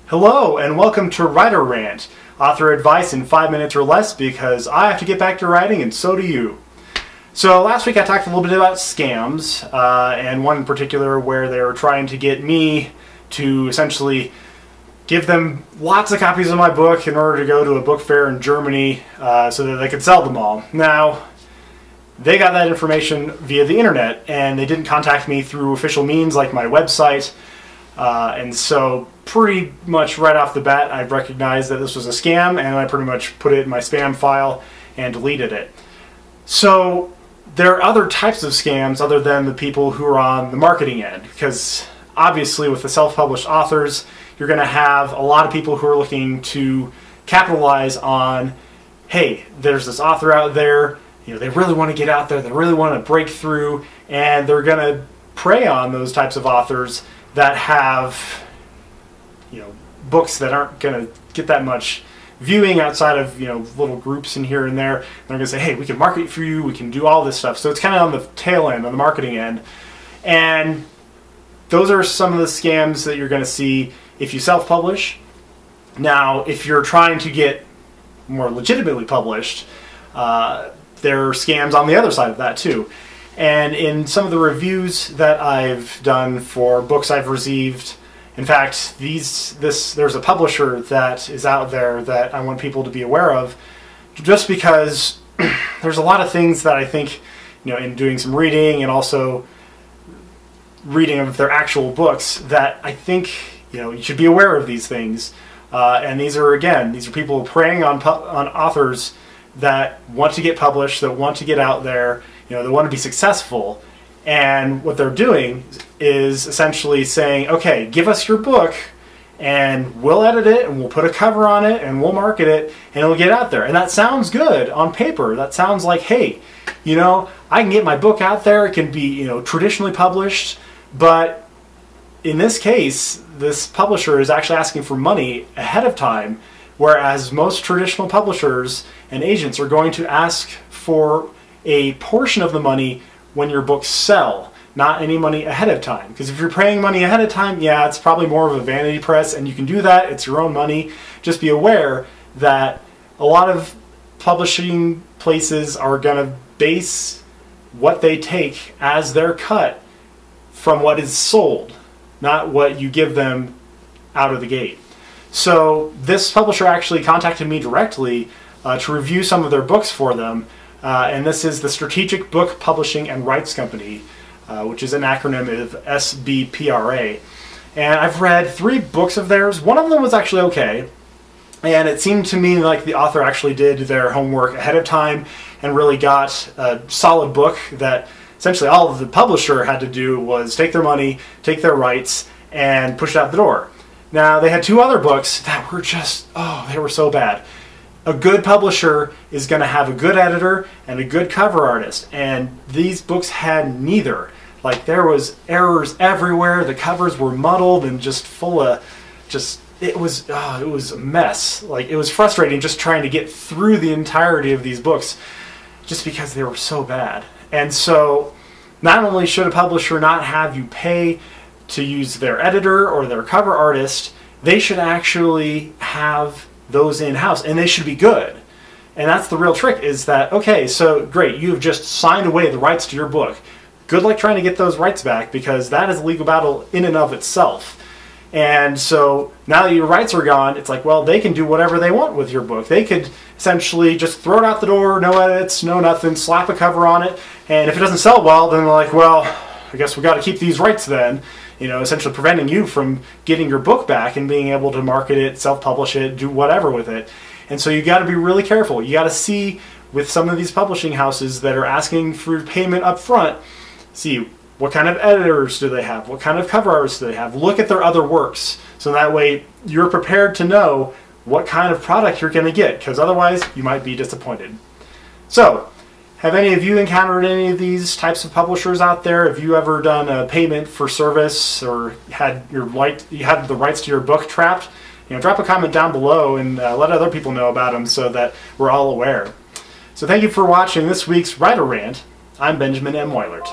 Hello and welcome to Writer Rant, author advice in 5 minutes or less because I have to get back to writing and so do you. So last week I talked a little bit about scams, and one in particular where they were trying to get me to essentially give them lots of copies of my book in order to go to a book fair in Germany so that they could sell them all. Now, they got that information via the internet and they didn't contact me through official means like my website. And so pretty much right off the bat I recognized that this was a scam and I pretty much put it in my spam file and deleted it. So there are other types of scams other than the people who are on the marketing end, because obviously with the self-published authors you're going to have a lot of people who are looking to capitalize on, hey, there's this author out there, you know, they really want to get out there, they really want to break through, and they're going to prey on those types of authors that have, you know, books that aren't going to get that much viewing outside of, you know, little groups in here and there. They're going to say, hey, we can market for you, we can do all this stuff. So it's kind of on the tail end, on the marketing end. And those are some of the scams that you're going to see if you self-publish. Now, if you're trying to get more legitimately published, there are scams on the other side of that too. And in some of the reviews that I've done for books I've received, in fact, there's a publisher that is out there that I want people to be aware of, just because there's a lot of things that I think, you know, in doing some reading and also reading of their actual books, that I think, you know, you should be aware of these things. And these are people preying on authors that want to get published, that want to get out there, you know, they want to be successful. And what they're doing is essentially saying, okay, give us your book and we'll edit it and we'll put a cover on it and we'll market it and it'll get out there. And that sounds good on paper. That sounds like, hey, you know, I can get my book out there. It can be, you know, traditionally published. But in this case, this publisher is actually asking for money ahead of time, whereas most traditional publishers and agents are going to ask for a portion of the money when your books sell, not any money ahead of time. Because if you're paying money ahead of time, yeah, it's probably more of a vanity press, and you can do that, it's your own money. Just be aware that a lot of publishing places are going to base what they take as their cut from what is sold, not what you give them out of the gate. So this publisher actually contacted me directly to review some of their books for them, and this is the Strategic Book Publishing and Rights Company, which is an acronym of SBPRA. And I've read 3 books of theirs. One of them was actually okay, and it seemed to me like the author actually did their homework ahead of time and really got a solid book that essentially all the publisher had to do was take their money, take their rights, and push it out the door. Now, they had 2 other books that were just, oh, they were so bad. A good publisher is going to have a good editor and a good cover artist, and these books had neither. Like, there was errors everywhere, the covers were muddled and just full of it was a mess. Like, it was frustrating just trying to get through the entirety of these books just because they were so bad. And so not only should a publisher not have you pay to use their editor or their cover artist, they should actually have those in-house, and they should be good. And that's the real trick, is that, okay, so great, you've just signed away the rights to your book. Good luck trying to get those rights back, because that is a legal battle in and of itself. And so now that your rights are gone, it's like, well, they can do whatever they want with your book. They could essentially just throw it out the door, no edits, no nothing, slap a cover on it, and if it doesn't sell well, then they're like, well, I guess we got to keep these rights then. You know, essentially preventing you from getting your book back and being able to market it, self-publish it, do whatever with it. And so you got to be really careful. You got to see with some of these publishing houses that are asking for payment up front, see what kind of editors do they have, what kind of cover artists do they have. Look at their other works, so that way you're prepared to know what kind of product you're going to get, because otherwise you might be disappointed. So, have any of you encountered any of these types of publishers out there? Have you ever done a payment for service or had the rights to your book trapped? You know, drop a comment down below and let other people know about them so that we're all aware. So thank you for watching this week's Writer Rant. I'm Benjamin M. Weilert.